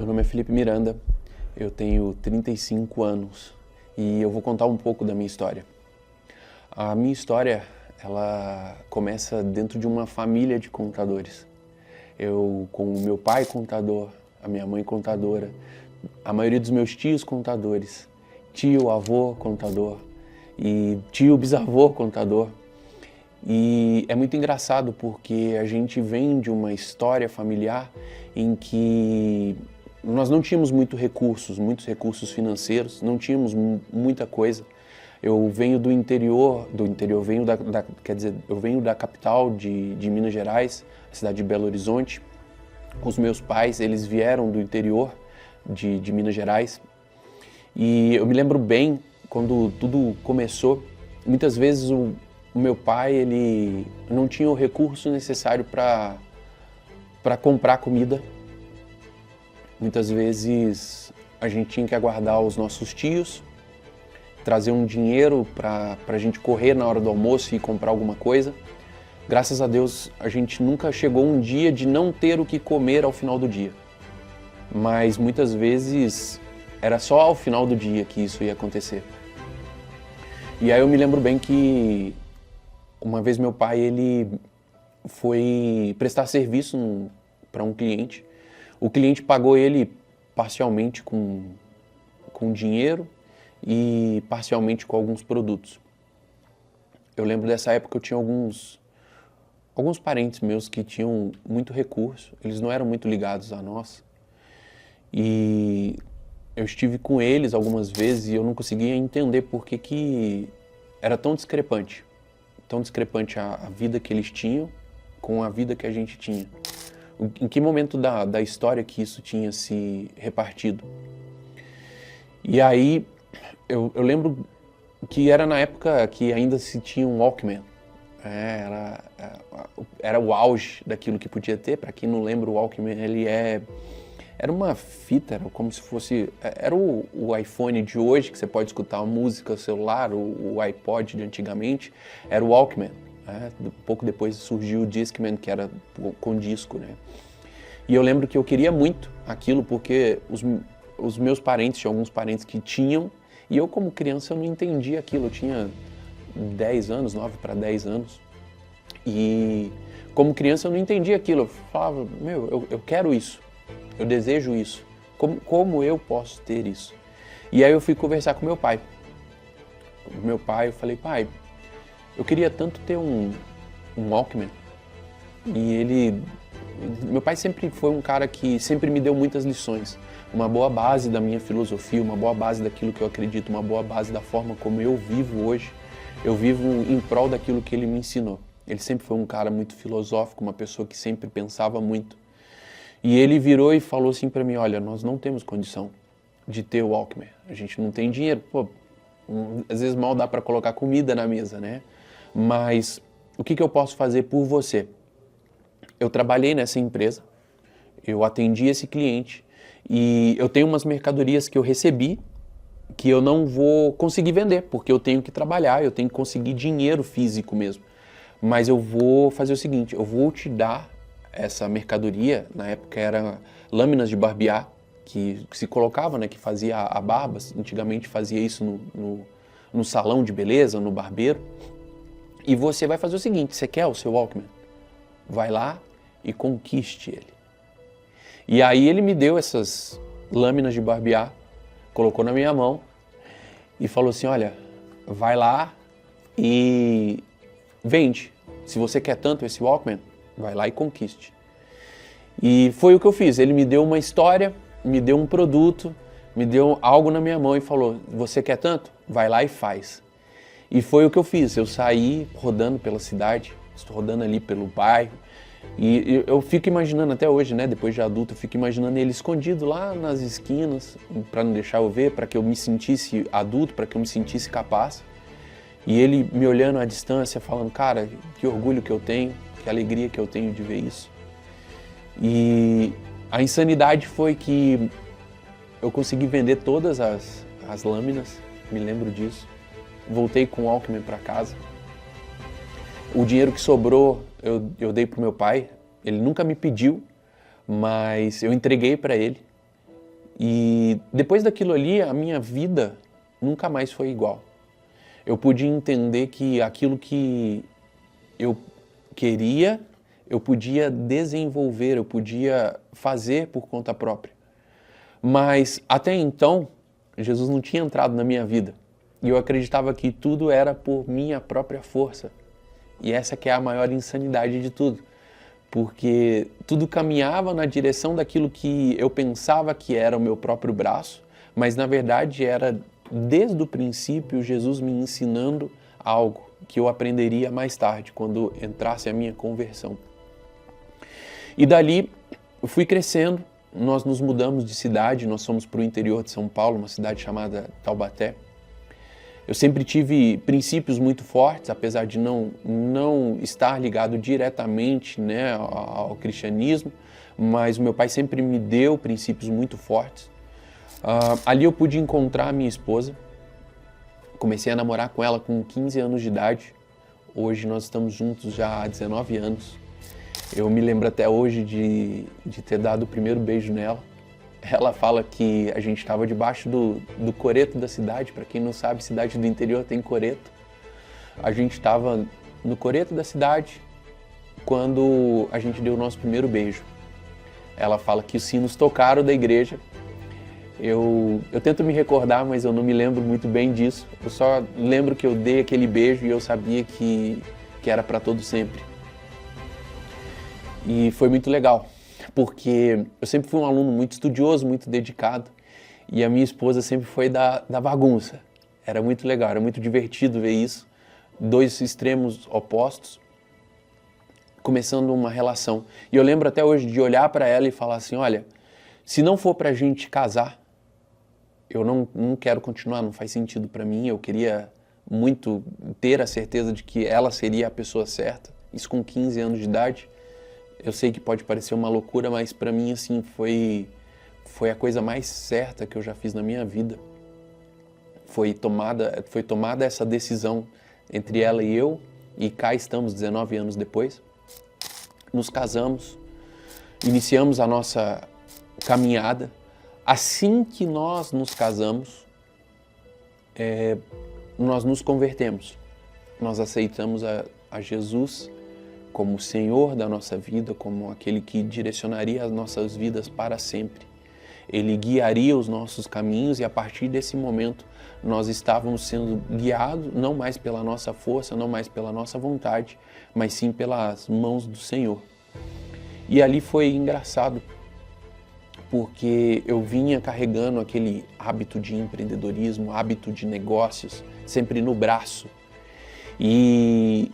nome é Felipe Miranda, eu tenho 35 anos e eu vou contar um pouco da minha história. A minha história, ela começa dentro de uma família de contadores. Eu, com o meu pai contador, a minha mãe contadora, a maioria dos meus tios contadores, tio, avô contador e tio, bisavô contador. E é muito engraçado porque a gente vem de uma história familiar em que nós não tínhamos muitos recursos financeiros, não tínhamos muita coisa. Eu venho do interior, eu venho da capital de Minas Gerais, a cidade de Belo Horizonte. Os meus pais, eles vieram do interior de Minas Gerais. E eu me lembro bem, quando tudo começou, muitas vezes o meu pai, ele não tinha o recurso necessário para comprar comida. Muitas vezes a gente tinha que aguardar os nossos tios, trazer um dinheiro para a gente correr na hora do almoço e comprar alguma coisa. Graças a Deus, a gente nunca chegou um dia de não ter o que comer ao final do dia. Mas muitas vezes era só ao final do dia que isso ia acontecer. E aí eu me lembro bem que uma vez meu pai, ele foi prestar serviço para um cliente. O cliente pagou ele parcialmente com dinheiro e parcialmente com alguns produtos. Eu lembro dessa época, eu tinha alguns parentes meus que tinham muito recurso, eles não eram muito ligados a nós. E eu estive com eles algumas vezes e eu não conseguia entender por que era tão discrepante a vida que eles tinham com a vida que a gente tinha. Em que momento da história que isso tinha se repartido. E aí, eu lembro que era na época que ainda se tinha um Walkman. Era o auge daquilo que podia ter. Para quem não lembra, o Walkman, era uma fita, era como se fosse... Era o iPhone de hoje, que você pode escutar música, celular, o iPod de antigamente, era o Walkman. Um pouco depois surgiu o Discman, que era com disco, né? E eu lembro que eu queria muito aquilo, porque os meus parentes, tinha alguns parentes que tinham, e eu como criança eu não entendia aquilo, eu tinha 10 anos, 9 para 10 anos, e como criança eu não entendia aquilo, eu falava, eu quero isso, eu desejo isso, como eu posso ter isso? E aí eu fui conversar com meu pai. Eu falei, pai, eu queria tanto ter um Walkman. E meu pai sempre foi um cara que sempre me deu muitas lições. Uma boa base da minha filosofia, uma boa base daquilo que eu acredito, uma boa base da forma como eu vivo hoje. Eu vivo em prol daquilo que ele me ensinou. Ele sempre foi um cara muito filosófico, uma pessoa que sempre pensava muito. E ele virou e falou assim para mim, olha, nós não temos condição de ter o Walkman. A gente não tem dinheiro. Pô, às vezes mal dá para colocar comida na mesa, né? Mas o que eu posso fazer por você? Eu trabalhei nessa empresa, eu atendi esse cliente e eu tenho umas mercadorias que eu recebi que eu não vou conseguir vender, porque eu tenho que trabalhar, eu tenho que conseguir dinheiro físico mesmo. Mas eu vou fazer o seguinte, eu vou te dar essa mercadoria, na época era lâminas de barbear, que se colocava, né, que fazia a barba, antigamente fazia isso no salão de beleza, no barbeiro. E você vai fazer o seguinte, você quer o seu Walkman? Vai lá e conquiste ele. E aí ele me deu essas lâminas de barbear, colocou na minha mão e falou assim, olha, vai lá e vende. Se você quer tanto esse Walkman, vai lá e conquiste. E foi o que eu fiz, ele me deu uma história, me deu um produto, me deu algo na minha mão e falou, você quer tanto? Vai lá e faz. E foi o que eu fiz, eu saí rodando pela cidade, rodando ali pelo bairro, e eu fico imaginando até hoje, né, depois de adulto, eu fico imaginando ele escondido lá nas esquinas, para não deixar eu ver, para que eu me sentisse adulto, para que eu me sentisse capaz. E ele me olhando à distância, falando, cara, que orgulho que eu tenho, que alegria que eu tenho de ver isso. E a insanidade foi que eu consegui vender todas as lâminas, me lembro disso. Voltei com o Walkman para casa. O dinheiro que sobrou eu dei pro meu pai. Ele nunca me pediu, mas eu entreguei para ele. E depois daquilo ali, a minha vida nunca mais foi igual. Eu pude entender que aquilo que eu queria, eu podia desenvolver, eu podia fazer por conta própria. Mas até então, Jesus não tinha entrado na minha vida. E eu acreditava que tudo era por minha própria força. E essa que é a maior insanidade de tudo. Porque tudo caminhava na direção daquilo que eu pensava que era o meu próprio braço, mas na verdade era desde o princípio Jesus me ensinando algo que eu aprenderia mais tarde, quando entrasse a minha conversão. E dali eu fui crescendo, nós nos mudamos de cidade, nós fomos para o interior de São Paulo, uma cidade chamada Taubaté. Eu sempre tive princípios muito fortes, apesar de não estar ligado diretamente, né, ao cristianismo, mas o meu pai sempre me deu princípios muito fortes. Ali eu pude encontrar a minha esposa, comecei a namorar com ela com 15 anos de idade, hoje nós estamos juntos já há 19 anos. Eu me lembro até hoje de ter dado o primeiro beijo nela. Ela fala que a gente estava debaixo do coreto da cidade. Para quem não sabe, cidade do interior tem coreto. A gente estava no coreto da cidade quando a gente deu o nosso primeiro beijo. Ela fala que os sinos tocaram da igreja. Eu tento me recordar, mas eu não me lembro muito bem disso. Eu só lembro que eu dei aquele beijo e eu sabia que era para todo sempre. E foi muito legal, porque eu sempre fui um aluno muito estudioso, muito dedicado, e a minha esposa sempre foi da bagunça. Era muito legal, era muito divertido ver isso. Dois extremos opostos, começando uma relação. E eu lembro até hoje de olhar para ela e falar assim, olha, se não for pra gente casar, eu não quero continuar, não faz sentido para mim. Eu queria muito ter a certeza de que ela seria a pessoa certa, isso com 15 anos de idade. Eu sei que pode parecer uma loucura, mas para mim assim foi a coisa mais certa que eu já fiz na minha vida. Foi tomada essa decisão entre ela e eu, e cá estamos 19 anos depois. Nos casamos, iniciamos a nossa caminhada. Assim que nós nos casamos, nós nos convertemos. Nós aceitamos a Jesus como o Senhor da nossa vida, como aquele que direcionaria as nossas vidas para sempre. Ele guiaria os nossos caminhos e a partir desse momento nós estávamos sendo guiados não mais pela nossa força, não mais pela nossa vontade, mas sim pelas mãos do Senhor. E ali foi engraçado, porque eu vinha carregando aquele hábito de empreendedorismo, hábito de negócios, sempre no braço. E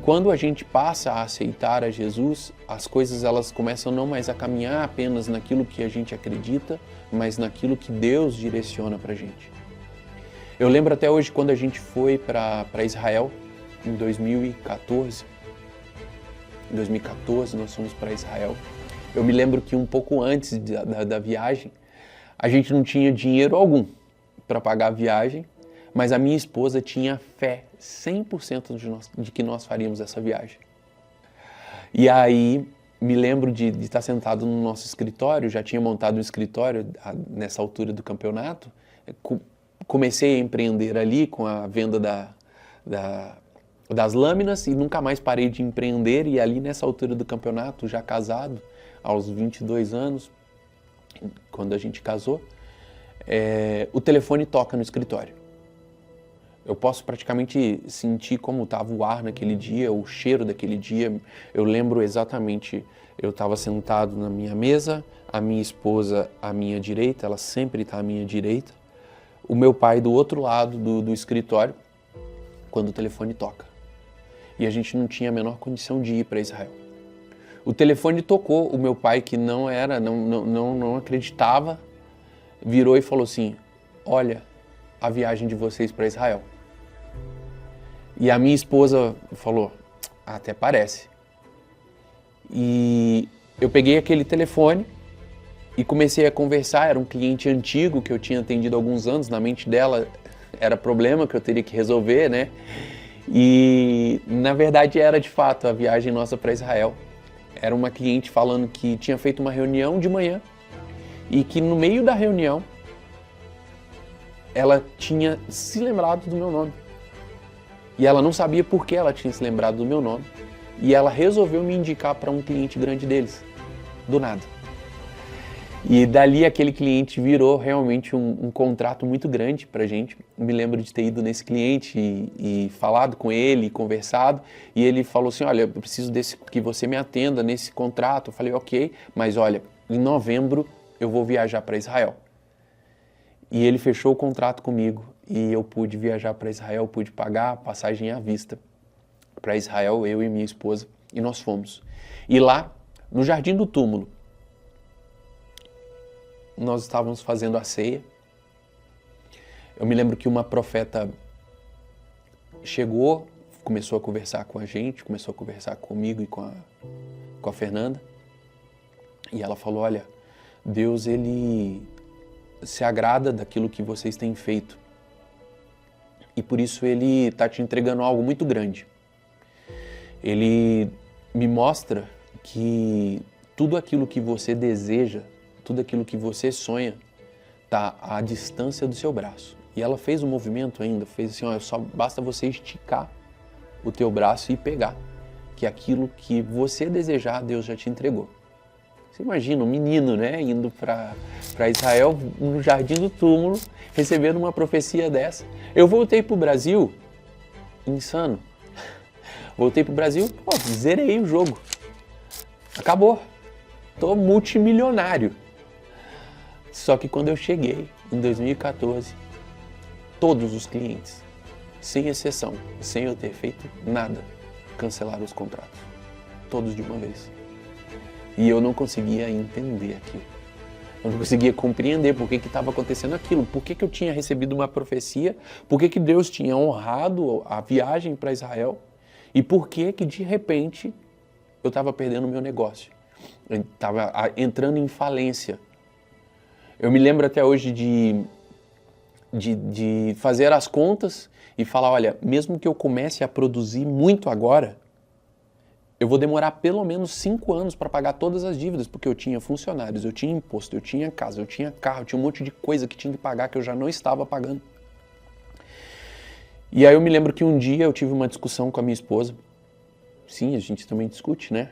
quando a gente passa a aceitar a Jesus, as coisas elas começam não mais a caminhar apenas naquilo que a gente acredita, mas naquilo que Deus direciona para a gente. Eu lembro até hoje quando a gente foi para Israel, em 2014. Em 2014 nós fomos para Israel. Eu me lembro que um pouco antes da viagem, a gente não tinha dinheiro algum para pagar a viagem, mas a minha esposa tinha fé 100% de que nós faríamos essa viagem. E aí, me lembro de estar sentado no nosso escritório, já tinha montado um escritório nessa altura do campeonato, comecei a empreender ali com a venda das lâminas e nunca mais parei de empreender, e ali nessa altura do campeonato, já casado, aos 22 anos, quando a gente casou, o telefone toca no escritório. Eu posso praticamente sentir como estava o ar naquele dia, o cheiro daquele dia. Eu lembro exatamente, eu estava sentado na minha mesa, a minha esposa à minha direita, ela sempre está à minha direita, o meu pai do outro lado do escritório, quando o telefone toca. E a gente não tinha a menor condição de ir para Israel. O telefone tocou, o meu pai, que não acreditava, virou e falou assim, olha, a viagem de vocês para Israel. E a minha esposa falou, até parece. E eu peguei aquele telefone e comecei a conversar. Era um cliente antigo que eu tinha atendido há alguns anos. Na mente dela era problema que eu teria que resolver, né? E na verdade era de fato a viagem nossa para Israel. Era uma cliente falando que tinha feito uma reunião de manhã e que no meio da reunião ela tinha se lembrado do meu nome. E ela não sabia por que ela tinha se lembrado do meu nome. E ela resolveu me indicar para um cliente grande deles, do nada. E dali aquele cliente virou realmente um contrato muito grande pra gente. Me lembro de ter ido nesse cliente e falado com ele, conversado, e ele falou assim, olha, eu preciso que você me atenda nesse contrato. Eu falei, ok, mas olha, em novembro eu vou viajar para Israel. E ele fechou o contrato comigo e eu pude viajar para Israel, pude pagar a passagem à vista para Israel, eu e minha esposa, e nós fomos. E lá, no Jardim do Túmulo, nós estávamos fazendo a ceia. Eu me lembro que uma profeta chegou, começou a conversar com a gente, começou a conversar comigo e com a Fernanda. E ela falou, olha, Deus, ele se agrada daquilo que vocês têm feito. E por isso ele está te entregando algo muito grande. Ele me mostra que tudo aquilo que você deseja, tudo aquilo que você sonha, está à distância do seu braço. E ela fez um movimento ainda, fez assim, olha, só basta você esticar o teu braço e pegar, que aquilo que você desejar, Deus já te entregou. Você imagina um menino, né, indo para Israel, no Jardim do Túmulo, recebendo uma profecia dessa. Eu voltei para o Brasil, insano. Voltei para o Brasil, pô, zerei o jogo. Acabou. Tô multimilionário. Só que quando eu cheguei, em 2014, todos os clientes, sem exceção, sem eu ter feito nada, cancelaram os contratos. Todos de uma vez. E eu não conseguia entender aquilo. Eu não conseguia compreender por que estava acontecendo aquilo. Por que eu tinha recebido uma profecia, por que Deus tinha honrado a viagem para Israel e por que de repente eu estava perdendo o meu negócio. Eu estava entrando em falência. Eu me lembro até hoje de fazer as contas e falar, olha, mesmo que eu comece a produzir muito agora, eu vou demorar pelo menos 5 anos para pagar todas as dívidas, porque eu tinha funcionários, eu tinha imposto, eu tinha casa, eu tinha carro, eu tinha um monte de coisa que tinha que pagar que eu já não estava pagando. E aí eu me lembro que um dia eu tive uma discussão com a minha esposa. Sim, a gente também discute, né?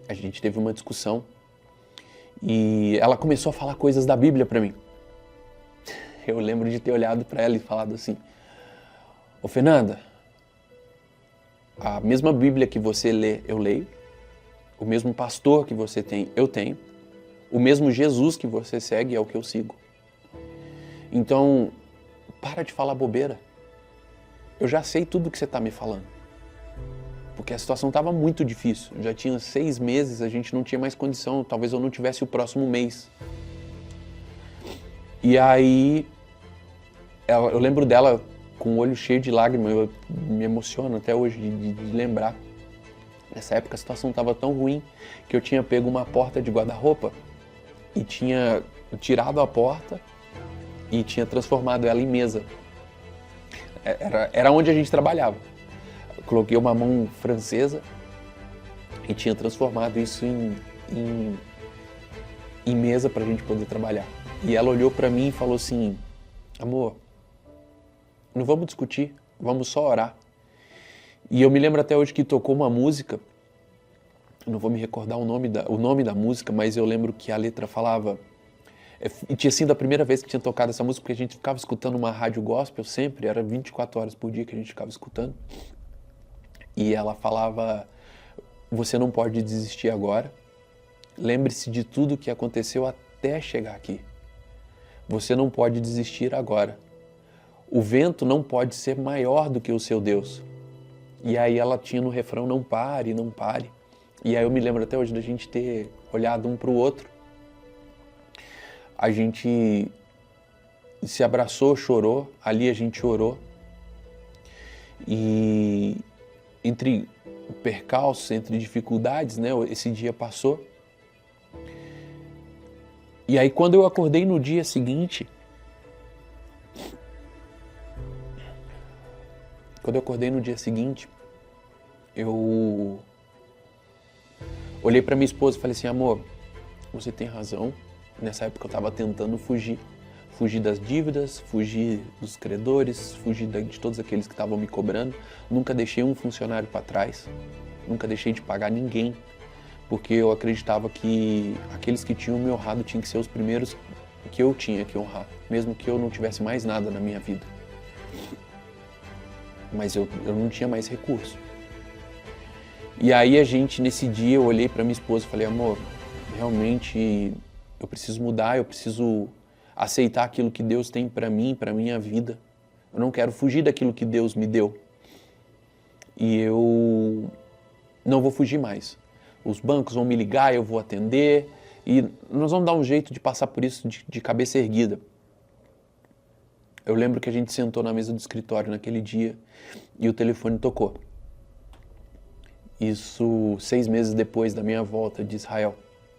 A gente teve uma discussão e ela começou a falar coisas da Bíblia para mim. Eu lembro de ter olhado para ela e falado assim, ô Fernanda, a mesma Bíblia que você lê, eu leio. O mesmo pastor que você tem, eu tenho. O mesmo Jesus que você segue é o que eu sigo. Então, para de falar bobeira. Eu já sei tudo que você está me falando. Porque a situação estava muito difícil. Já tinha 6 meses, a gente não tinha mais condição. Talvez eu não tivesse o próximo mês. E aí, eu lembro dela com o olho cheio de lágrimas, eu me emociono até hoje de lembrar. Nessa época a situação estava tão ruim que eu tinha pego uma porta de guarda-roupa e tinha tirado a porta e tinha transformado ela em mesa. Era onde a gente trabalhava. Eu coloquei uma mão francesa e tinha transformado isso em mesa para a gente poder trabalhar. E ela olhou para mim e falou assim, amor, não vamos discutir, vamos só orar. E eu me lembro até hoje que tocou uma música, não vou me recordar o nome da música, mas eu lembro que a letra falava, e tinha sido a primeira vez que tinha tocado essa música, porque a gente ficava escutando uma rádio gospel sempre, era 24 horas por dia que a gente ficava escutando. E ela falava, você não pode desistir agora, lembre-se de tudo que aconteceu até chegar aqui. Você não pode desistir agora. O vento não pode ser maior do que o seu Deus. E aí ela tinha no refrão, não pare, não pare. E aí eu me lembro até hoje da gente ter olhado um para o outro. A gente se abraçou, chorou, ali a gente orou. E entre percalços, entre dificuldades, né, esse dia passou. E aí quando eu acordei no dia seguinte, eu olhei para minha esposa e falei assim, amor, você tem razão, Nessa época eu estava tentando fugir. Fugir das dívidas, fugir dos credores, fugir de todos aqueles que estavam me cobrando. Nunca deixei um funcionário para trás, nunca deixei de pagar ninguém, porque eu acreditava que aqueles que tinham me honrado tinham que ser os primeiros que eu tinha que honrar, mesmo que eu não tivesse mais nada na minha vida. Mas eu não tinha mais recurso. E aí nesse dia, eu olhei para minha esposa e falei, amor, realmente eu preciso mudar, eu preciso aceitar aquilo que Deus tem para mim, para minha vida. Eu não quero fugir daquilo que Deus me deu. E eu não vou fugir mais. Os bancos vão me ligar, eu vou atender e nós vamos dar um jeito de passar por isso de cabeça erguida. Eu lembro que a gente sentou na mesa do escritório naquele dia e o telefone tocou. Isso 6 meses depois da minha volta de Israel,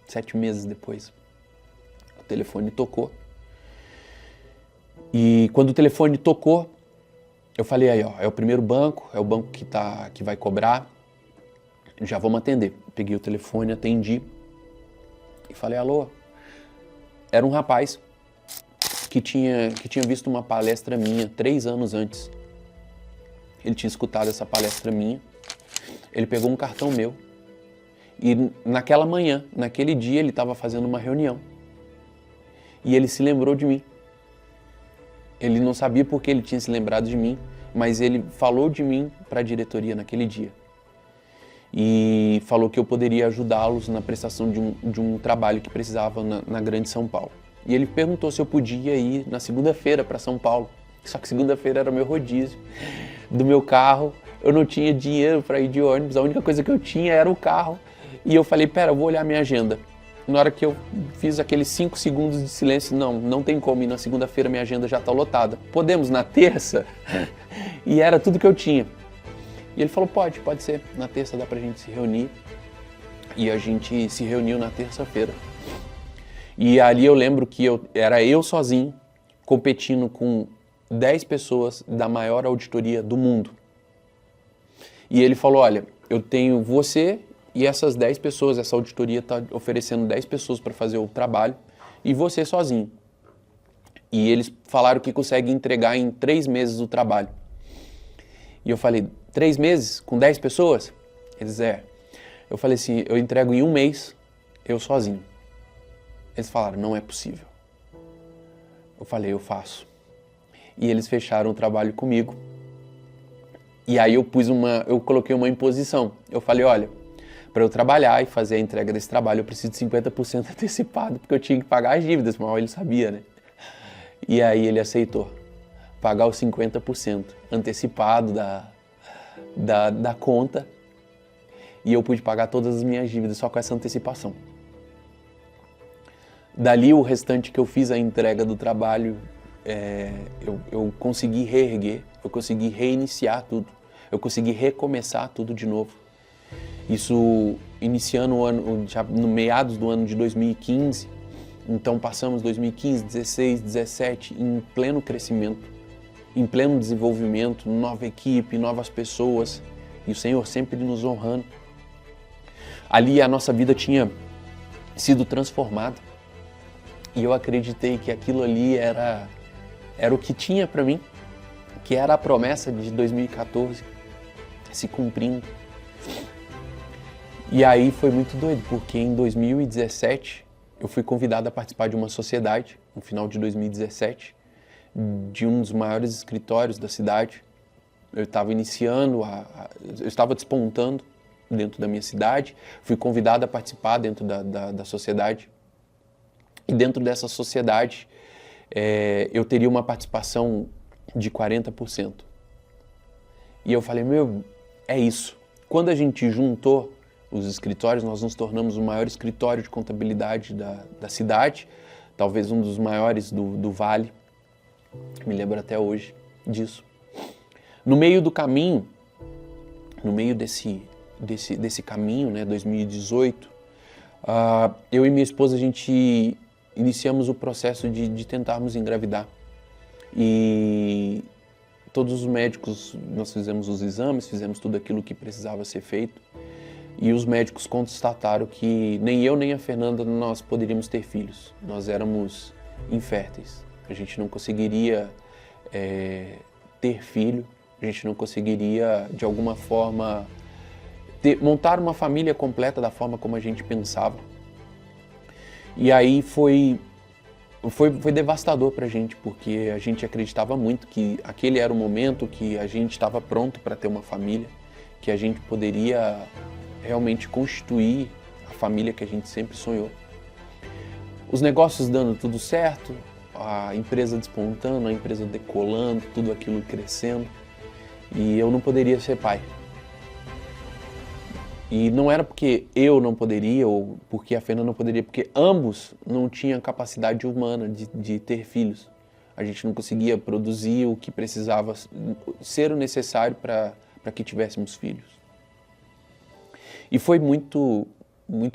7 meses depois. O telefone tocou. E quando o telefone tocou, eu falei, aí ó, é o primeiro banco, é o banco que vai cobrar, já vamos atender. Peguei o telefone, atendi e falei, alô. Era um rapaz que tinha visto uma palestra minha 3 anos antes. Ele tinha escutado essa palestra minha, ele pegou um cartão meu e naquela manhã, naquele dia, ele estava fazendo uma reunião e ele se lembrou de mim. Ele não sabia por que ele tinha se lembrado de mim, mas ele falou de mim para a diretoria naquele dia. E falou que eu poderia ajudá-los na prestação de um trabalho que precisava na Grande São Paulo. E ele perguntou se eu podia ir na segunda-feira para São Paulo. Só que segunda-feira era o meu rodízio do meu carro. Eu não tinha dinheiro para ir de ônibus, a única coisa que eu tinha era o carro. E eu falei, pera, eu vou olhar minha agenda. Na hora que eu fiz aqueles 5 segundos de silêncio, não tem como ir na segunda-feira, minha agenda já está lotada. Podemos na terça? E era tudo que eu tinha. E ele falou, pode ser, na terça dá pra gente se reunir. E a gente se reuniu na terça-feira. E ali eu lembro que era eu sozinho, competindo com 10 pessoas da maior auditoria do mundo. E ele falou, olha, eu tenho você e essas 10 pessoas, essa auditoria está oferecendo 10 pessoas para fazer o trabalho e você sozinho. E eles falaram que conseguem entregar em 3 meses o trabalho. E eu falei, 3 meses com 10 pessoas? Eles, Eu falei assim, eu entrego em 1 mês, eu sozinho. Eles falaram, não é possível. Eu falei, eu faço. E eles fecharam o trabalho comigo. E aí eu coloquei uma imposição. Eu falei, olha, para eu trabalhar e fazer a entrega desse trabalho, eu preciso de 50% antecipado, porque eu tinha que pagar as dívidas, mal ele sabia, né? E aí ele aceitou pagar os 50% antecipado da conta, e eu pude pagar todas as minhas dívidas só com essa antecipação. Dali, o restante que eu fiz, a entrega do trabalho, eu consegui reerguer, eu consegui reiniciar tudo, eu consegui recomeçar tudo de novo. Isso iniciando o ano, já no meados do ano de 2015, então passamos 2015, 16, 17 em pleno crescimento, em pleno desenvolvimento, nova equipe, novas pessoas, e o Senhor sempre nos honrando. Ali a nossa vida tinha sido transformada e eu acreditei que aquilo ali era o que tinha para mim, que era a promessa de 2014 se cumprindo. E aí foi muito doido, porque em 2017 eu fui convidado a participar de uma sociedade, no final de 2017, de um dos maiores escritórios da cidade. Eu estava iniciando, eu estava despontando dentro da minha cidade, fui convidado a participar dentro da sociedade. E dentro dessa sociedade eu teria uma participação de 40%. E eu falei, é isso. Quando a gente juntou os escritórios, nós nos tornamos o maior escritório de contabilidade da cidade, talvez um dos maiores do Vale, me lembro até hoje disso. No meio do caminho, no meio desse caminho, né, 2018, eu e minha esposa, a gente iniciamos o processo de tentarmos engravidar. E todos os médicos, nós fizemos os exames, fizemos tudo aquilo que precisava ser feito. E os médicos constataram que nem eu nem a Fernanda nós poderíamos ter filhos. Nós éramos inférteis. A gente não conseguiria ter filho, a gente não conseguiria, de alguma forma, montar uma família completa da forma como a gente pensava. E aí foi devastador pra gente, porque a gente acreditava muito que aquele era o momento que a gente estava pronto para ter uma família, que a gente poderia realmente constituir a família que a gente sempre sonhou. Os negócios dando tudo certo, a empresa despontando, a empresa decolando, tudo aquilo crescendo, e eu não poderia ser pai. E não era porque eu não poderia ou porque a Fernanda não poderia, porque ambos não tinham capacidade humana de ter filhos. A gente não conseguia produzir o que precisava ser o necessário para que tivéssemos filhos. E foi muito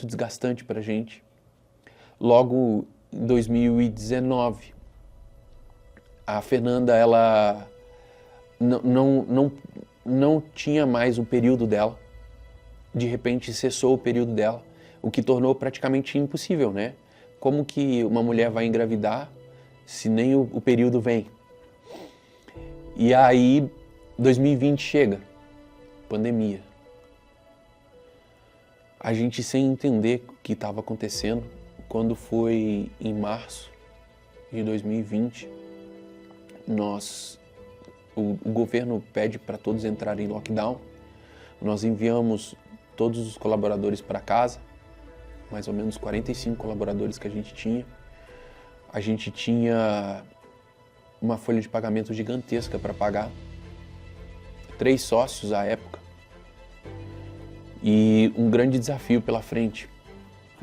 desgastante para a gente. Logo em 2019, a Fernanda ela não tinha mais o período dela. De repente cessou o período dela, o que tornou praticamente impossível, né? Como que uma mulher vai engravidar se nem o período vem? E aí 2020 chega, pandemia. A gente sem entender o que estava acontecendo, quando foi em março de 2020, o governo pede para todos entrarem em lockdown. Nós enviamos todos os colaboradores para casa, mais ou menos 45 colaboradores que a gente tinha. A gente tinha uma folha de pagamento gigantesca para pagar, 3 sócios à época, e um grande desafio pela frente,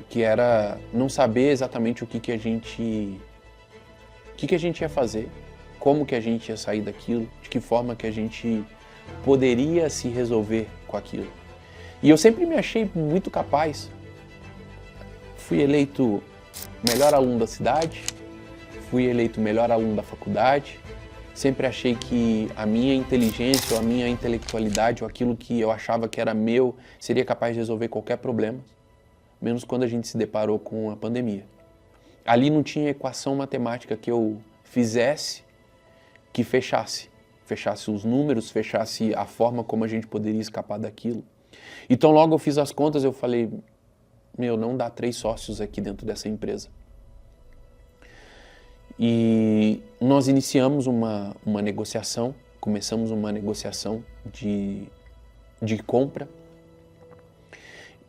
que era não saber exatamente o que a gente ia fazer, como que a gente ia sair daquilo, de que forma que a gente poderia se resolver com aquilo. E eu sempre me achei muito capaz. Fui eleito melhor aluno da cidade, fui eleito melhor aluno da faculdade. Sempre achei que a minha inteligência ou a minha intelectualidade ou aquilo que eu achava que era meu seria capaz de resolver qualquer problema, menos quando a gente se deparou com a pandemia. Ali não tinha equação matemática que eu fizesse que fechasse os números, fechasse a forma como a gente poderia escapar daquilo. Então logo eu fiz as contas, eu falei, não dá 3 sócios aqui dentro dessa empresa. E nós iniciamos uma negociação, começamos uma negociação de compra.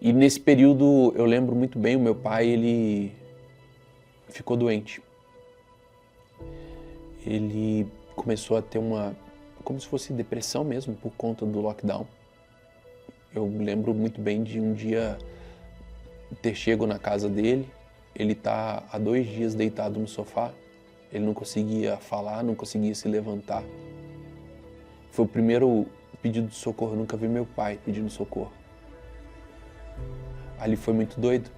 E nesse período eu lembro muito bem, o meu pai, ele ficou doente. Ele começou a ter como se fosse depressão mesmo, por conta do lockdown. Eu lembro muito bem de um dia ter chego na casa dele, ele tá há 2 dias deitado no sofá, ele não conseguia falar, não conseguia se levantar. Foi o primeiro pedido de socorro, eu nunca vi meu pai pedindo socorro. Ali foi muito doido,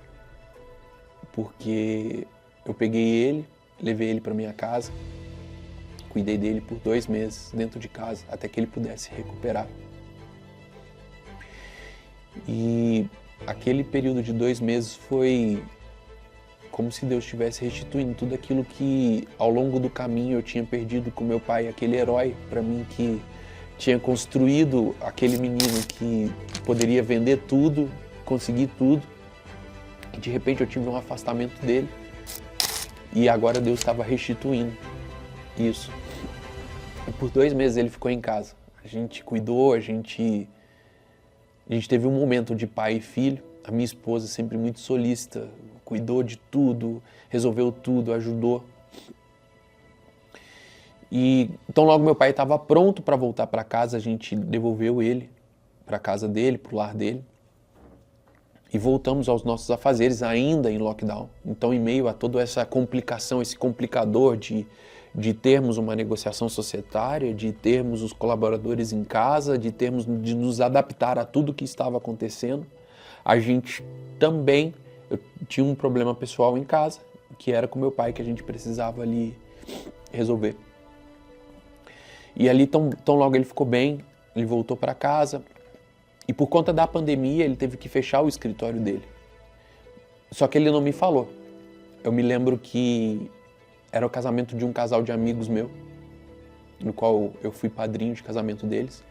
porque eu peguei ele, levei ele para minha casa, cuidei dele por 2 meses dentro de casa, até que ele pudesse recuperar. E aquele período de 2 meses foi como se Deus estivesse restituindo tudo aquilo que ao longo do caminho eu tinha perdido com meu pai, aquele herói para mim que tinha construído aquele menino que poderia vender tudo, conseguir tudo. E de repente eu tive um afastamento dele e agora Deus estava restituindo isso. E por 2 meses ele ficou em casa. A gente cuidou, a gente teve um momento de pai e filho. A minha esposa sempre muito solícita, cuidou de tudo, resolveu tudo, ajudou. E então logo meu pai estava pronto para voltar para casa, a gente devolveu ele para a casa dele, para o lar dele. E voltamos aos nossos afazeres ainda em lockdown. Então, em meio a toda essa complicação, esse complicador de termos uma negociação societária, de termos os colaboradores em casa, de nos adaptar a tudo que estava acontecendo, a gente também tinha um problema pessoal em casa, que era com meu pai, que a gente precisava ali resolver. E ali, tão logo ele ficou bem, ele voltou para casa, E por conta da pandemia, ele teve que fechar o escritório dele. Só que ele não me falou. Eu me lembro que era o casamento de um casal de amigos meu, no qual eu fui padrinho de casamento deles.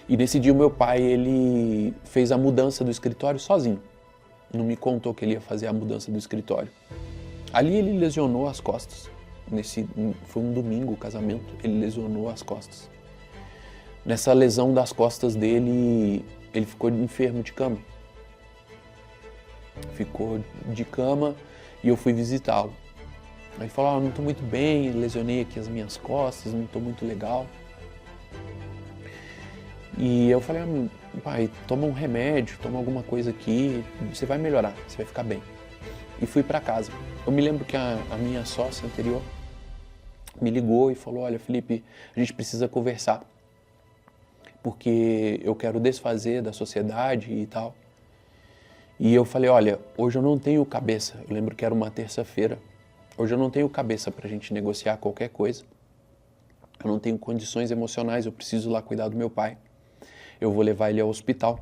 E nesse dia o meu pai, ele fez a mudança do escritório sozinho. Não me contou que ele ia fazer a mudança do escritório. Ali ele lesionou as costas. Foi um domingo o casamento, ele lesionou as costas. Nessa lesão das costas dele, ele ficou enfermo de cama. Ficou de cama e eu fui visitá-lo. Aí ele falou, não estou muito bem, lesionei aqui as minhas costas, não estou muito legal. E eu falei, pai, toma um remédio, toma alguma coisa aqui, você vai melhorar, você vai ficar bem. E fui para casa. Eu me lembro que a minha sócia anterior me ligou e falou, olha, Felipe, a gente precisa conversar, porque eu quero desfazer da sociedade e tal. E eu falei, olha, hoje eu não tenho cabeça, eu lembro que era uma terça-feira, hoje eu não tenho cabeça pra gente negociar qualquer coisa, eu não tenho condições emocionais, eu preciso ir lá cuidar do meu pai, eu vou levar ele ao hospital.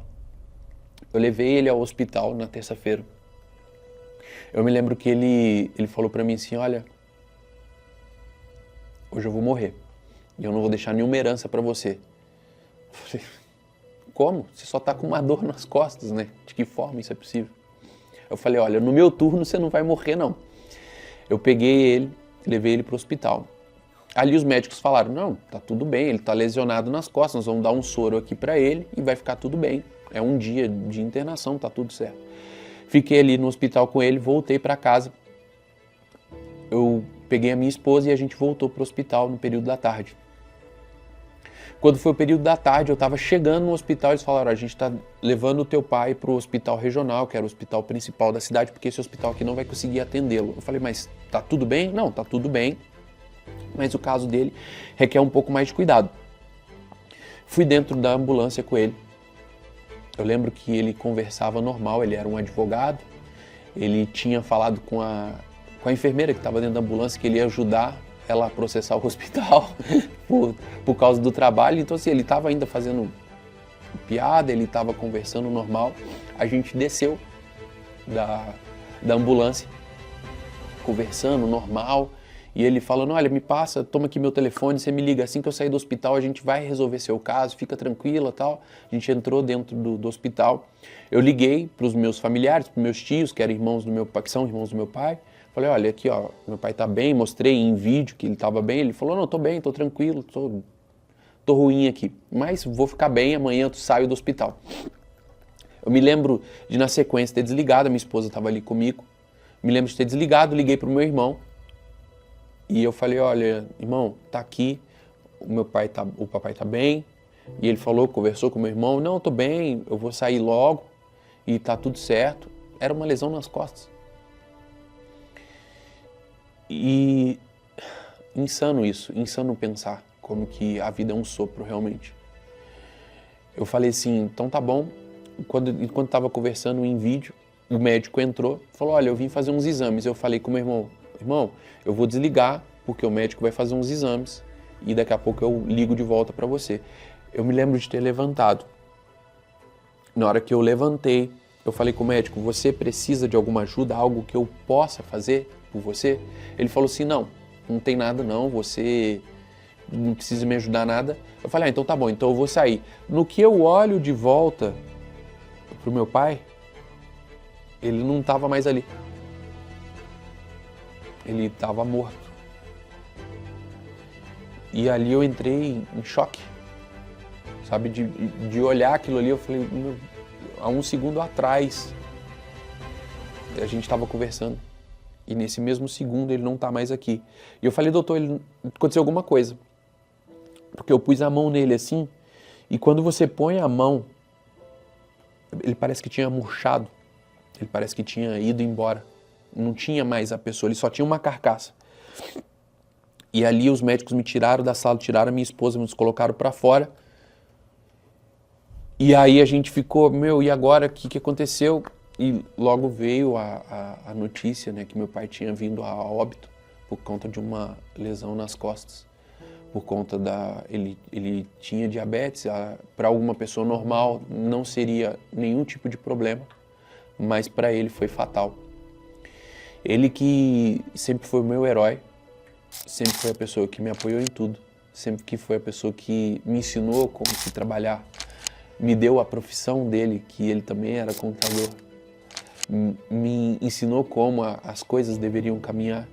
Eu levei ele ao hospital na terça-feira. Eu me lembro que ele falou pra mim assim, olha, hoje eu vou morrer e eu não vou deixar nenhuma herança pra você. Eu falei, como? Você só tá com uma dor nas costas, né? De que forma isso é possível? Eu falei, olha, no meu turno você não vai morrer, não. Eu peguei ele, levei ele pro hospital. Ali os médicos falaram, não, tá tudo bem, ele tá lesionado nas costas, nós vamos dar um soro aqui pra ele e vai ficar tudo bem. É um dia de internação, tá tudo certo. Fiquei ali no hospital com ele, voltei pra casa. Eu peguei a minha esposa e a gente voltou pro hospital no período da tarde. Quando foi o período da tarde, eu estava chegando no hospital, eles falaram, a gente está levando o teu pai para o hospital regional, que era o hospital principal da cidade, porque esse hospital aqui não vai conseguir atendê-lo. Eu falei, mas tá tudo bem? Não, tá tudo bem, mas o caso dele requer um pouco mais de cuidado. Fui dentro da ambulância com ele. Eu lembro que ele conversava normal, ele era um advogado, ele tinha falado com a enfermeira que estava dentro da ambulância que ele ia ajudar ela a processar o hospital por causa do trabalho. Então assim, ele estava ainda fazendo piada, ele estava conversando normal. A gente desceu da ambulância, conversando normal, e ele falando, olha, me passa, toma aqui meu telefone, você me liga assim que eu sair do hospital, a gente vai resolver seu caso, fica tranquila, tal. A gente entrou dentro do hospital, eu liguei para os meus familiares, para os meus tios, que eram irmãos do meu pai, que são irmãos do meu pai. Falei, olha, aqui, ó, meu pai tá bem, mostrei em vídeo que ele tava bem. Ele falou, não, tô bem, tô tranquilo, tô ruim aqui, mas vou ficar bem, amanhã eu saio do hospital. Eu me lembro de, na sequência, ter desligado, a minha esposa tava ali comigo. Me lembro de ter desligado, liguei pro meu irmão. E eu falei, olha, irmão, tá aqui, o papai tá bem. E ele falou, conversou com o meu irmão, não, tô bem, eu vou sair logo e tá tudo certo. Era uma lesão nas costas. E insano isso, insano pensar como que a vida é um sopro realmente. Eu falei assim, então tá bom. Enquanto estava conversando em vídeo, o médico entrou, falou, olha, eu vim fazer uns exames. Eu falei com o meu irmão, eu vou desligar porque o médico vai fazer uns exames e daqui a pouco eu ligo de volta para você. Eu me lembro de ter levantado. Na hora que eu levantei, eu falei com o médico, você precisa de alguma ajuda, algo que eu possa fazer por você? Ele falou assim, não tem nada não, você não precisa me ajudar nada. Eu falei, então tá bom, então eu vou sair. No que eu olho de volta pro meu pai, ele não estava mais ali. Ele estava morto. E ali eu entrei em choque, sabe, de olhar aquilo ali, eu falei, há um segundo atrás a gente estava conversando. E nesse mesmo segundo ele não está mais aqui. E eu falei, doutor, aconteceu alguma coisa. Porque eu pus a mão nele assim, e quando você põe a mão, ele parece que tinha murchado. Ele parece que tinha ido embora. Não tinha mais a pessoa, ele só tinha uma carcaça. E ali os médicos me tiraram da sala, tiraram a minha esposa, nos colocaram para fora. E aí a gente ficou, e agora o que aconteceu? E logo veio a notícia, né, que meu pai tinha vindo a óbito por conta de uma lesão nas costas. por conta ele tinha diabetes. Para alguma pessoa normal não seria nenhum tipo de problema, mas para ele foi fatal. Ele que sempre foi o meu herói, sempre foi a pessoa que me apoiou em tudo, sempre que foi a pessoa que me ensinou como se trabalhar, me deu a profissão dele, que ele também era contador, me ensinou como as coisas deveriam caminhar.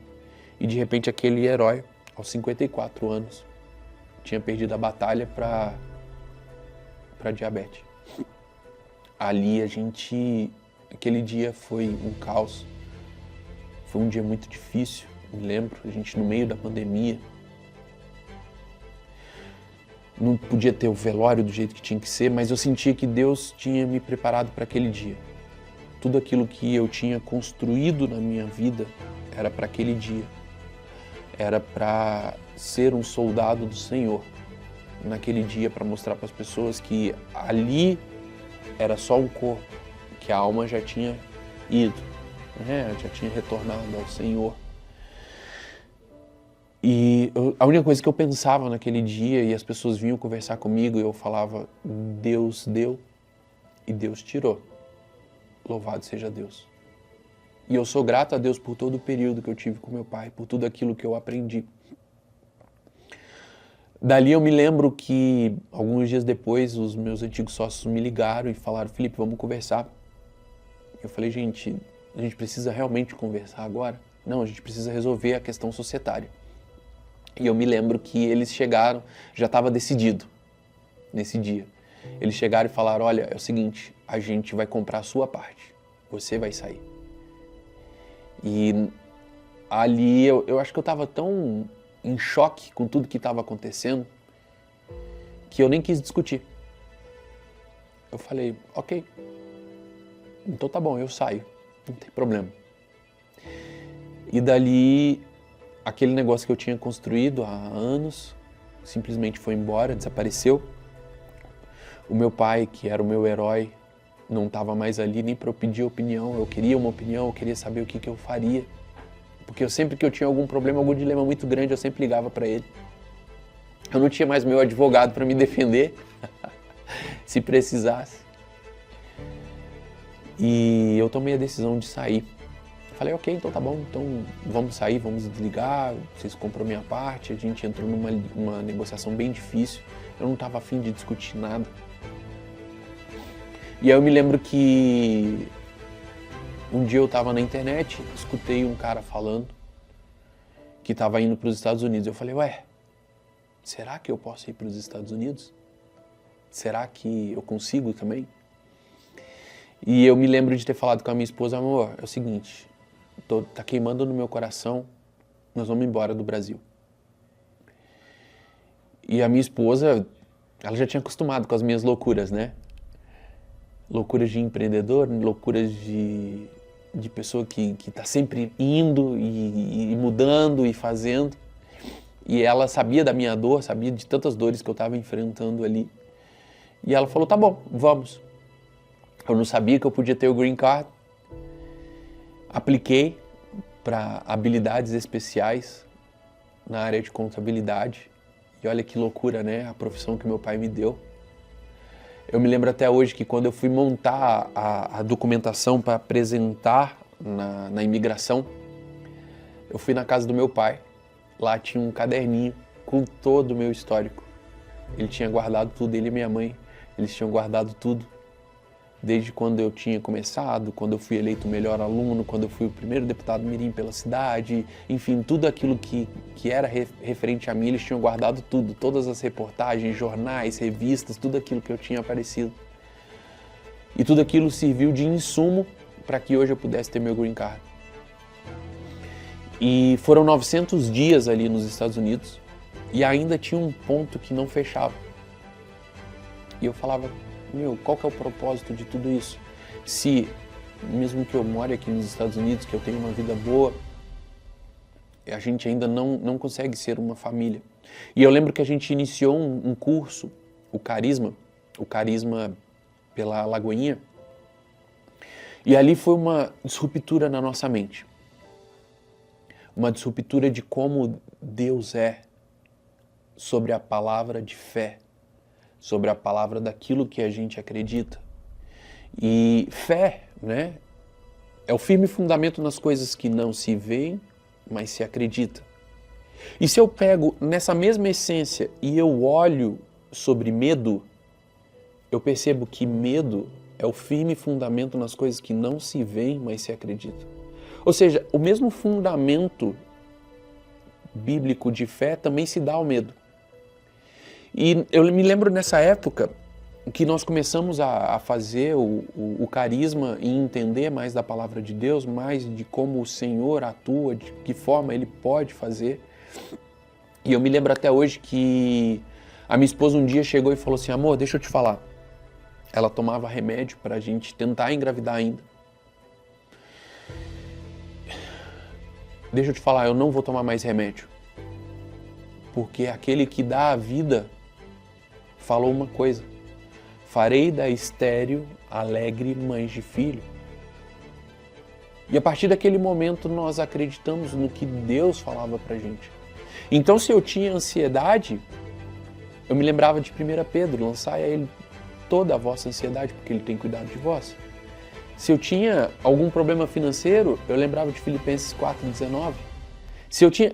E de repente aquele herói, aos 54 anos, tinha perdido a batalha para diabetes. Ali aquele dia foi um caos, foi um dia muito difícil, me lembro, a gente no meio da pandemia, não podia ter o velório do jeito que tinha que ser, mas eu sentia que Deus tinha me preparado para aquele dia. Tudo aquilo que eu tinha construído na minha vida era para aquele dia. Era para ser um soldado do Senhor naquele dia, para mostrar para as pessoas que ali era só um corpo, que a alma já tinha ido, né? Já tinha retornado ao Senhor. E a única coisa que eu pensava naquele dia, e as pessoas vinham conversar comigo, e eu falava: Deus deu e Deus tirou. Louvado seja Deus. E eu sou grato a Deus por todo o período que eu tive com meu pai, por tudo aquilo que eu aprendi. Dali eu me lembro que, alguns dias depois, os meus antigos sócios me ligaram e falaram: Felipe, vamos conversar. Eu falei: gente, a gente precisa realmente conversar agora? Não, a gente precisa resolver a questão societária. E eu me lembro que eles chegaram, já estava decidido nesse dia. Eles chegaram e falaram: olha, é o seguinte, a gente vai comprar a sua parte, você vai sair. E ali eu acho que eu estava tão em choque com tudo que estava acontecendo que eu nem quis discutir. Eu falei: ok, então tá bom, eu saio, não tem problema. E dali, aquele negócio que eu tinha construído há anos simplesmente foi embora, desapareceu. O meu pai, que era o meu herói, não estava mais ali nem para eu pedir opinião. Eu queria uma opinião, eu queria saber o que eu faria. Porque sempre que eu tinha algum problema, algum dilema muito grande, eu sempre ligava para ele. Eu não tinha mais meu advogado para me defender, se precisasse. E eu tomei a decisão de sair. Falei: ok, então tá bom, então vamos sair, vamos desligar, vocês compram a minha parte. A gente entrou numa negociação bem difícil, eu não estava afim de discutir nada. E aí eu me lembro que um dia eu estava na internet, escutei um cara falando que estava indo para os Estados Unidos. Eu falei: ué, será que eu posso ir para os Estados Unidos? Será que eu consigo também? E eu me lembro de ter falado com a minha esposa: amor, é o seguinte, tá queimando no meu coração, nós vamos embora do Brasil. E a minha esposa, ela já tinha acostumado com as minhas loucuras, né? Loucuras de empreendedor, loucuras de pessoa que tá sempre indo e mudando e fazendo. E ela sabia da minha dor, sabia de tantas dores que eu estava enfrentando ali. E ela falou: tá bom, vamos. Eu não sabia que eu podia ter o green card. Apliquei para habilidades especiais na área de contabilidade. E olha que loucura, né? A profissão que meu pai me deu. Eu me lembro até hoje que quando eu fui montar a documentação para apresentar na imigração, eu fui na casa do meu pai. Lá tinha um caderninho com todo o meu histórico. Ele tinha guardado tudo, ele e minha mãe, eles tinham guardado tudo. Desde quando eu tinha começado, quando eu fui eleito o melhor aluno, quando eu fui o primeiro deputado mirim pela cidade, enfim, tudo aquilo que era referente a mim, eles tinham guardado tudo, todas as reportagens, jornais, revistas, tudo aquilo que eu tinha aparecido. E tudo aquilo serviu de insumo para que hoje eu pudesse ter meu green card. E foram 900 dias ali nos Estados Unidos e ainda tinha um ponto que não fechava. E eu falava: meu, qual que é o propósito de tudo isso? Se, mesmo que eu more aqui nos Estados Unidos, que eu tenha uma vida boa, a gente ainda não consegue ser uma família. E eu lembro que a gente iniciou um curso, o Carisma pela Lagoinha, e ali foi uma disruptura na nossa mente. Uma disruptura de como Deus é sobre a palavra de fé, sobre a palavra daquilo que a gente acredita. E fé, né, é o firme fundamento nas coisas que não se veem, mas se acredita. E se eu pego nessa mesma essência e eu olho sobre medo, eu percebo que medo é o firme fundamento nas coisas que não se veem, mas se acredita. Ou seja, o mesmo fundamento bíblico de fé também se dá ao medo. E eu me lembro nessa época que nós começamos a fazer o carisma e entender mais da palavra de Deus, mais de como o Senhor atua, de que forma Ele pode fazer. E eu me lembro até hoje que a minha esposa um dia chegou e falou assim: amor, deixa eu te falar. Ela tomava remédio para a gente tentar engravidar ainda. Deixa eu te falar, eu não vou tomar mais remédio. Porque aquele que dá a vida falou uma coisa: farei da estéril alegre mãe de filho. E a partir daquele momento nós acreditamos no que Deus falava pra gente. Então se eu tinha ansiedade, eu me lembrava de 1 Pedro, lançai a Ele toda a vossa ansiedade, porque Ele tem cuidado de vós. Se eu tinha algum problema financeiro, eu lembrava de Filipenses 4,19. Se eu tinha...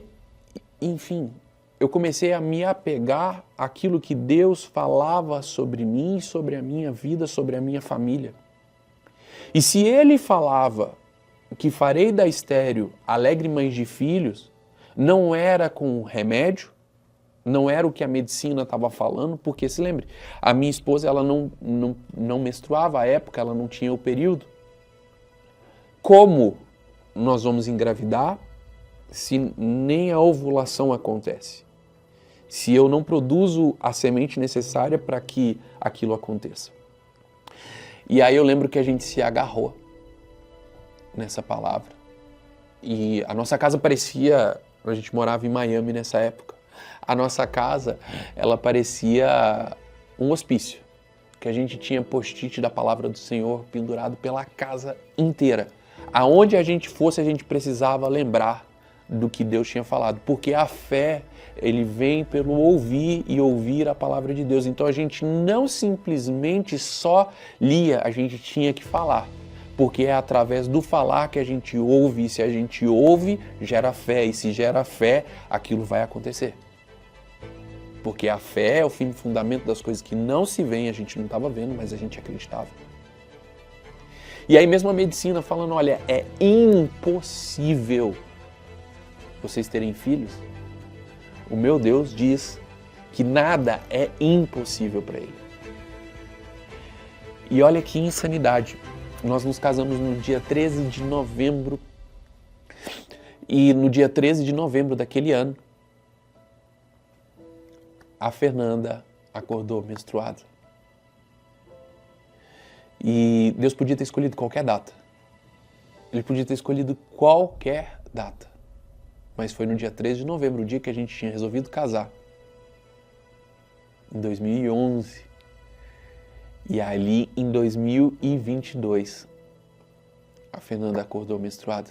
Enfim, eu comecei a me apegar àquilo que Deus falava sobre mim, sobre a minha vida, sobre a minha família. E se Ele falava que farei da estéril alegre mãe de filhos, não era com remédio, não era o que a medicina estava falando, porque se lembre, a minha esposa ela não menstruava à época, ela não tinha o período. Como nós vamos engravidar se nem a ovulação acontece? Se eu não produzo a semente necessária para que aquilo aconteça. E aí eu lembro que a gente se agarrou nessa palavra. E a nossa casa parecia... A gente morava em Miami nessa época. A nossa casa, ela parecia um hospício. Que a gente tinha post-it da palavra do Senhor pendurado pela casa inteira. Aonde a gente fosse, a gente precisava lembrar do que Deus tinha falado. Porque a fé, ele vem pelo ouvir e ouvir a palavra de Deus. Então a gente não simplesmente só lia, a gente tinha que falar. Porque é através do falar que a gente ouve, e se a gente ouve, gera fé, e se gera fé, aquilo vai acontecer. Porque a fé é o fim fundamento das coisas que não se veem, a gente não estava vendo, mas a gente acreditava. E aí mesmo a medicina falando, olha, é impossível vocês terem filhos. O meu Deus diz que nada é impossível para Ele. E olha que insanidade. Nós nos casamos no dia 13 de novembro e no dia 13 de novembro daquele ano, a Fernanda acordou menstruada. E Deus podia ter escolhido qualquer data. Ele podia ter escolhido qualquer data. Mas foi no dia 13 de novembro, o dia que a gente tinha resolvido casar. Em 2011. E ali em 2022, a Fernanda acordou menstruada.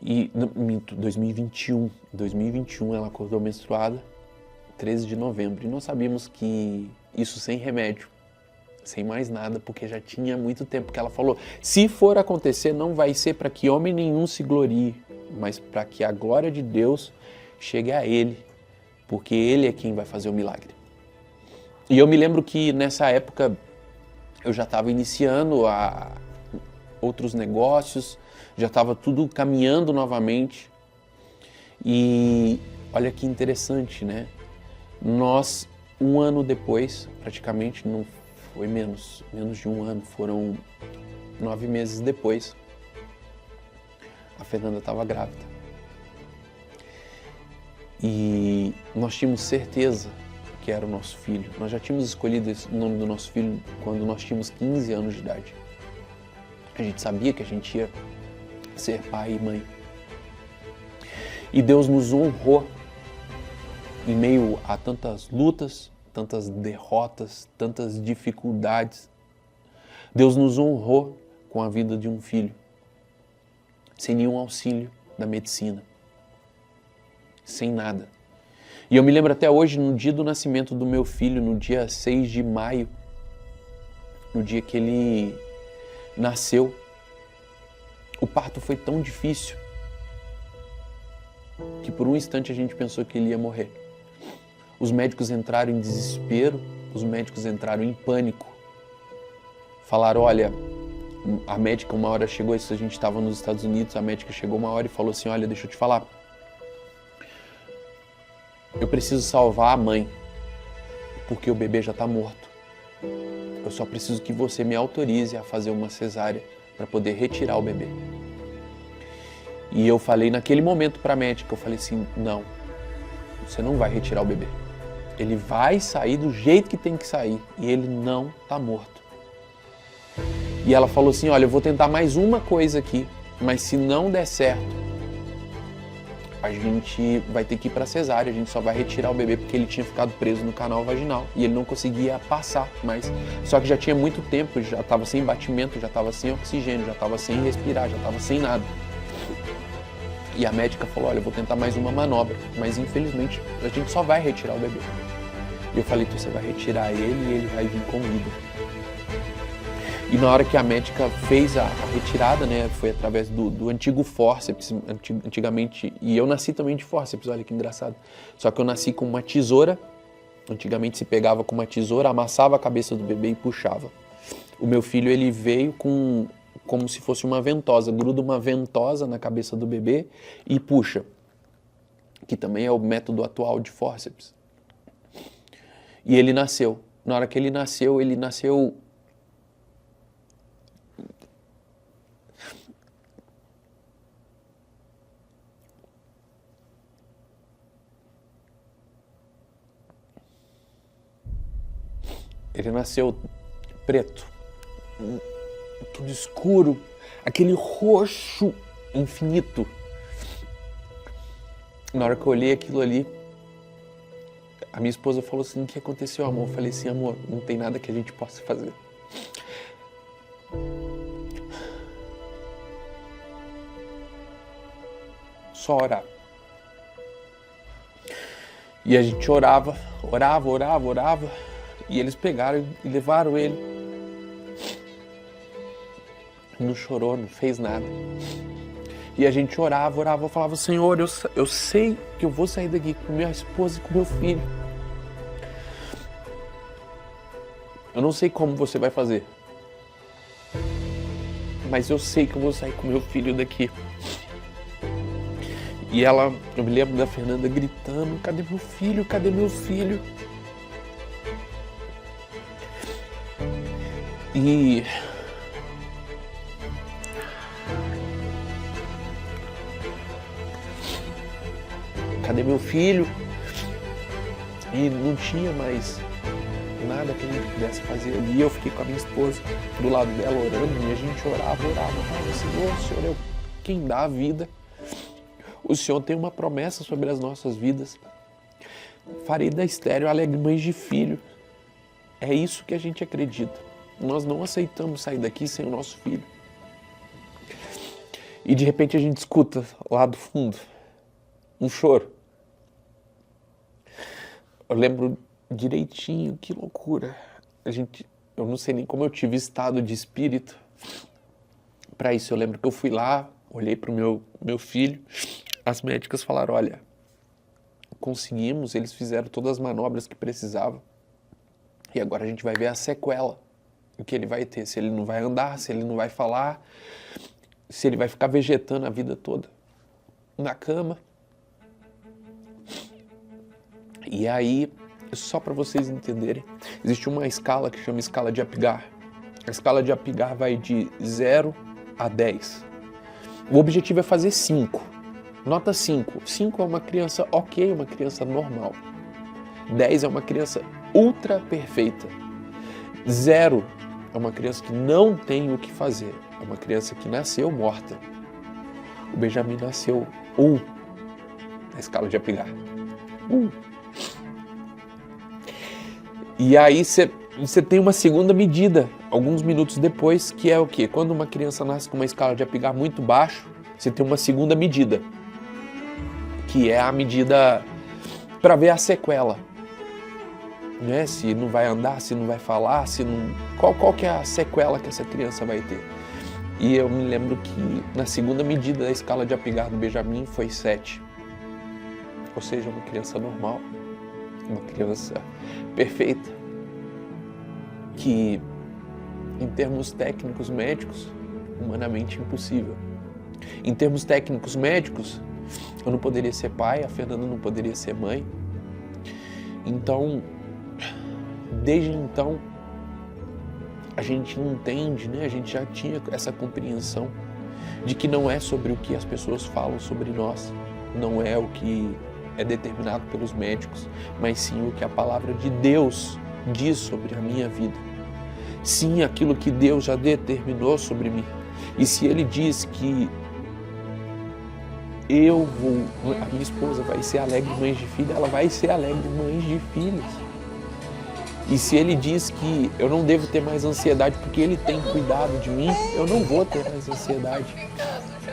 E em 2021 ela acordou menstruada, 13 de novembro. E nós sabíamos que isso sem remédio, sem mais nada, porque já tinha muito tempo que ela falou, se for acontecer, não vai ser para que homem nenhum se glorie, mas para que a glória de Deus chegue a Ele, porque Ele é quem vai fazer o milagre. E eu me lembro que nessa época eu já estava iniciando outros negócios, já estava tudo caminhando novamente. E olha que interessante, né? Nós, um ano depois, praticamente, não foi menos de um ano, foram 9 meses depois, a Fernanda estava grávida. E nós tínhamos certeza que era o nosso filho. Nós já tínhamos escolhido o nome do nosso filho quando nós tínhamos 15 anos de idade. A gente sabia que a gente ia ser pai e mãe. E Deus nos honrou em meio a tantas lutas, tantas derrotas, tantas dificuldades. Deus nos honrou com a vida de um filho, sem nenhum auxílio da medicina, sem nada. E eu me lembro até hoje, no dia do nascimento do meu filho, no dia 6 de maio, no dia que ele nasceu, o parto foi tão difícil que por um instante a gente pensou que ele ia morrer. Os médicos entraram em desespero, os médicos entraram em pânico. Falaram, olha, a médica uma hora chegou, isso a gente estava nos Estados Unidos, a médica chegou uma hora e falou assim, olha, deixa eu te falar, eu preciso salvar a mãe, porque o bebê já está morto. Eu só preciso que você me autorize a fazer uma cesárea para poder retirar o bebê. E eu falei naquele momento para a médica, eu falei assim, não, você não vai retirar o bebê. Ele vai sair do jeito que tem que sair e ele não está morto. E ela falou assim, olha, eu vou tentar mais uma coisa aqui, mas se não der certo, a gente vai ter que ir para cesárea, a gente só vai retirar o bebê porque ele tinha ficado preso no canal vaginal e ele não conseguia passar mais. Só que já tinha muito tempo, já estava sem batimento, já estava sem oxigênio, já estava sem respirar, já estava sem nada. E a médica falou, olha, eu vou tentar mais uma manobra, mas infelizmente a gente só vai retirar o bebê. E eu falei, então você vai retirar ele e ele vai vir com vida. E na hora que a médica fez a retirada, né, foi através do antigo fórceps, antigamente, e eu nasci também de fórceps, olha que engraçado. Só que eu nasci com uma tesoura, antigamente se pegava com uma tesoura, amassava a cabeça do bebê e puxava. O meu filho, ele veio como se fosse uma ventosa, gruda uma ventosa na cabeça do bebê e puxa, que também é o método atual de fórceps. E ele nasceu. Na hora que ele nasceu preto, tudo escuro, aquele roxo infinito. Na hora que eu olhei aquilo ali, a minha esposa falou assim, o que aconteceu, amor? Eu falei assim, amor, não tem nada que a gente possa fazer. Só orar. E a gente orava, e eles pegaram e levaram ele. Não chorou, não fez nada. E a gente orava, eu falava, Senhor, eu sei que eu vou sair daqui com minha esposa e com meu filho. Eu não sei como você vai fazer, mas eu sei que eu vou sair com meu filho daqui. E eu me lembro da Fernanda gritando, cadê meu filho, cadê meu filho? E cadê meu filho? E não tinha mais nada que a gente pudesse fazer. E eu fiquei com a minha esposa do lado dela orando, e a gente orava, falava, Senhor, o Senhor é quem dá a vida. O Senhor tem uma promessa sobre as nossas vidas. Farei da estéril alegre mãe de filho. É isso que a gente acredita. Nós não aceitamos sair daqui sem o nosso filho. E de repente a gente escuta lá do fundo um choro. Eu lembro direitinho, que loucura. Eu não sei nem como eu tive estado de espírito para isso. Eu lembro que eu fui lá, olhei para o meu filho, as médicas falaram, olha, conseguimos, eles fizeram todas as manobras que precisavam e agora a gente vai ver a sequela, o que ele vai ter, se ele não vai andar, se ele não vai falar, se ele vai ficar vegetando a vida toda na cama. E aí, só para vocês entenderem, existe uma escala que chama escala de Apgar. A escala de Apgar vai de 0 a 10. O objetivo é fazer 5. Nota 5. 5 é uma criança ok, uma criança normal. 10 é uma criança ultra perfeita. 0 é uma criança que não tem o que fazer. É uma criança que nasceu morta. O Benjamin nasceu 1 na escala de Apgar. 1. E aí você tem uma segunda medida, alguns minutos depois, que é o quê? Quando uma criança nasce com uma escala de Apgar muito baixo, você tem uma segunda medida, que é a medida para ver a sequela. Né? Se não vai andar, se não vai falar, se não... qual que é a sequela que essa criança vai ter. E eu me lembro que na segunda medida da escala de Apgar do Benjamin foi 7. Ou seja, uma criança normal, uma criança perfeita, que em termos técnicos médicos, humanamente impossível. Em termos técnicos médicos, eu não poderia ser pai, a Fernanda não poderia ser mãe. Então, desde então, a gente entende, né? A gente já tinha essa compreensão de que não é sobre o que as pessoas falam sobre nós, não é o que é determinado pelos médicos, mas sim o que a palavra de Deus diz sobre a minha vida. Sim, aquilo que Deus já determinou sobre mim. E se Ele diz que a minha esposa vai ser alegre mãe de filha, ela vai ser alegre mãe de filhos. E se Ele diz que eu não devo ter mais ansiedade porque Ele tem cuidado de mim, eu não vou ter mais ansiedade.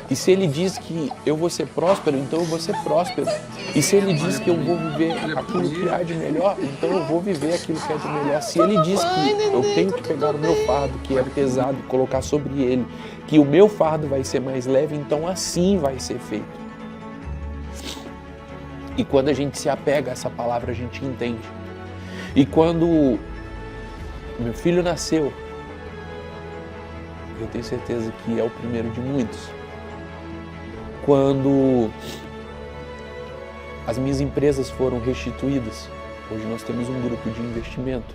E se Ele diz que eu vou ser próspero, então eu vou ser próspero. E se Ele diz que eu vou viver aquilo que há de melhor, então eu vou viver aquilo que há de melhor. Se Ele diz que eu tenho que pegar o meu fardo, que é pesado, e colocar sobre Ele, que o meu fardo vai ser mais leve, então assim vai ser feito. E quando a gente se apega a essa palavra, a gente entende. E quando meu filho nasceu, eu tenho certeza que é o primeiro de muitos. Quando as minhas empresas foram restituídas, hoje nós temos um grupo de investimento.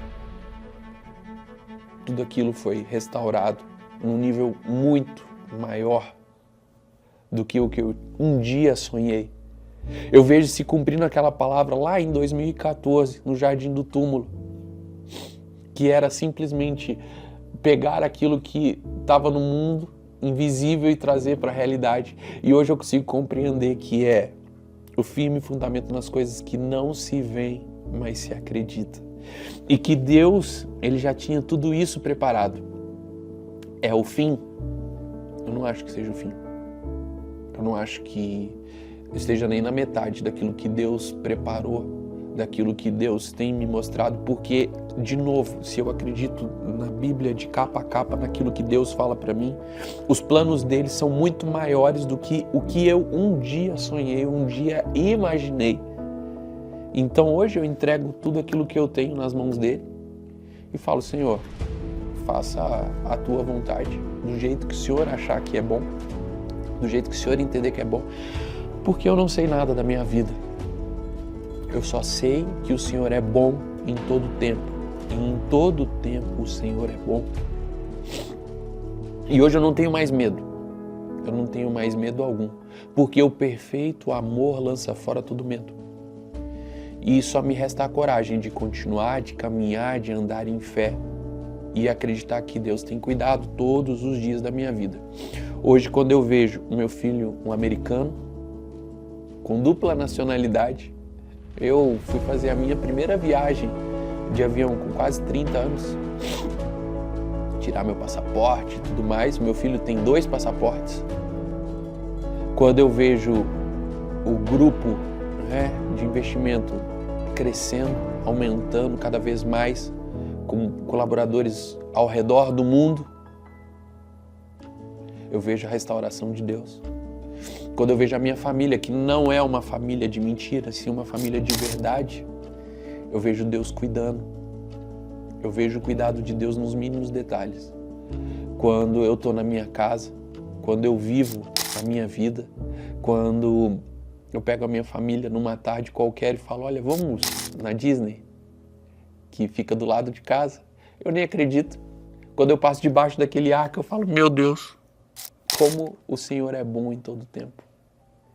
Tudo aquilo foi restaurado num nível muito maior do que o que eu um dia sonhei. Eu vejo se cumprindo aquela palavra lá em 2014, no Jardim do Túmulo, que era simplesmente pegar aquilo que estava no mundo invisível e trazer para a realidade. E hoje eu consigo compreender que é o firme fundamento nas coisas que não se veem, mas se acredita. E que Deus, Ele já tinha tudo isso preparado. É o fim? Eu não acho que seja o fim. Eu não acho que esteja nem na metade daquilo que Deus preparou, daquilo que Deus tem me mostrado, porque, de novo, se eu acredito na Bíblia de capa a capa, naquilo que Deus fala para mim, os planos dele são muito maiores do que o que eu um dia sonhei, um dia imaginei. Então hoje eu entrego tudo aquilo que eu tenho nas mãos dele e falo: Senhor, faça a tua vontade, do jeito que o Senhor achar que é bom, do jeito que o Senhor entender que é bom, porque eu não sei nada da minha vida. Eu só sei que o Senhor é bom em todo tempo. E em todo tempo o Senhor é bom. E hoje eu não tenho mais medo. Eu não tenho mais medo algum. Porque o perfeito amor lança fora todo medo. E só me resta a coragem de continuar, de caminhar, de andar em fé. E acreditar que Deus tem cuidado todos os dias da minha vida. Hoje, quando eu vejo o meu filho, um americano, com dupla nacionalidade, eu fui fazer a minha primeira viagem de avião com quase 30 anos, tirar meu passaporte e tudo mais. Meu filho tem 2 passaportes. Quando eu vejo o grupo, né, de investimento crescendo, aumentando cada vez mais, com colaboradores ao redor do mundo, eu vejo a restauração de Deus. Quando eu vejo a minha família, que não é uma família de mentira, sim uma família de verdade, eu vejo Deus cuidando. Eu vejo o cuidado de Deus nos mínimos detalhes. Quando eu estou na minha casa, quando eu vivo a minha vida, quando eu pego a minha família numa tarde qualquer e falo: olha, vamos na Disney, que fica do lado de casa. Eu nem acredito. Quando eu passo debaixo daquele arco, eu falo: meu Deus, como o Senhor é bom em todo tempo.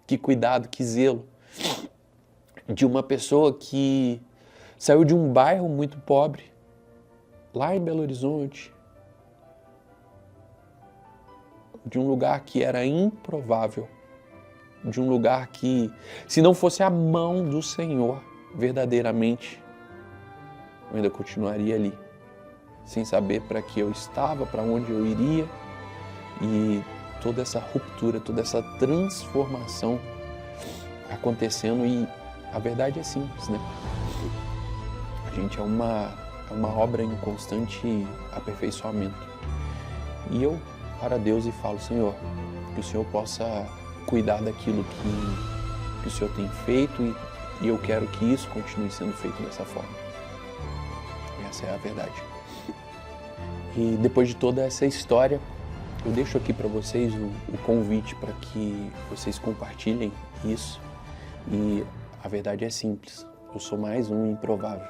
Que cuidado, que zelo. De uma pessoa que saiu de um bairro muito pobre, lá em Belo Horizonte, de um lugar que era improvável, de um lugar que, se não fosse a mão do Senhor, verdadeiramente, eu ainda continuaria ali, sem saber para que eu estava, para onde eu iria, e toda essa ruptura, toda essa transformação acontecendo, e a verdade é simples, né? A gente é uma obra em constante aperfeiçoamento. E eu oro a Deus e falo, Senhor, que o Senhor possa cuidar daquilo que o Senhor tem feito e eu quero que isso continue sendo feito dessa forma. Essa é a verdade. E depois de toda essa história, eu deixo aqui para vocês o convite para que vocês compartilhem isso. E a verdade é simples, eu sou mais um improvável.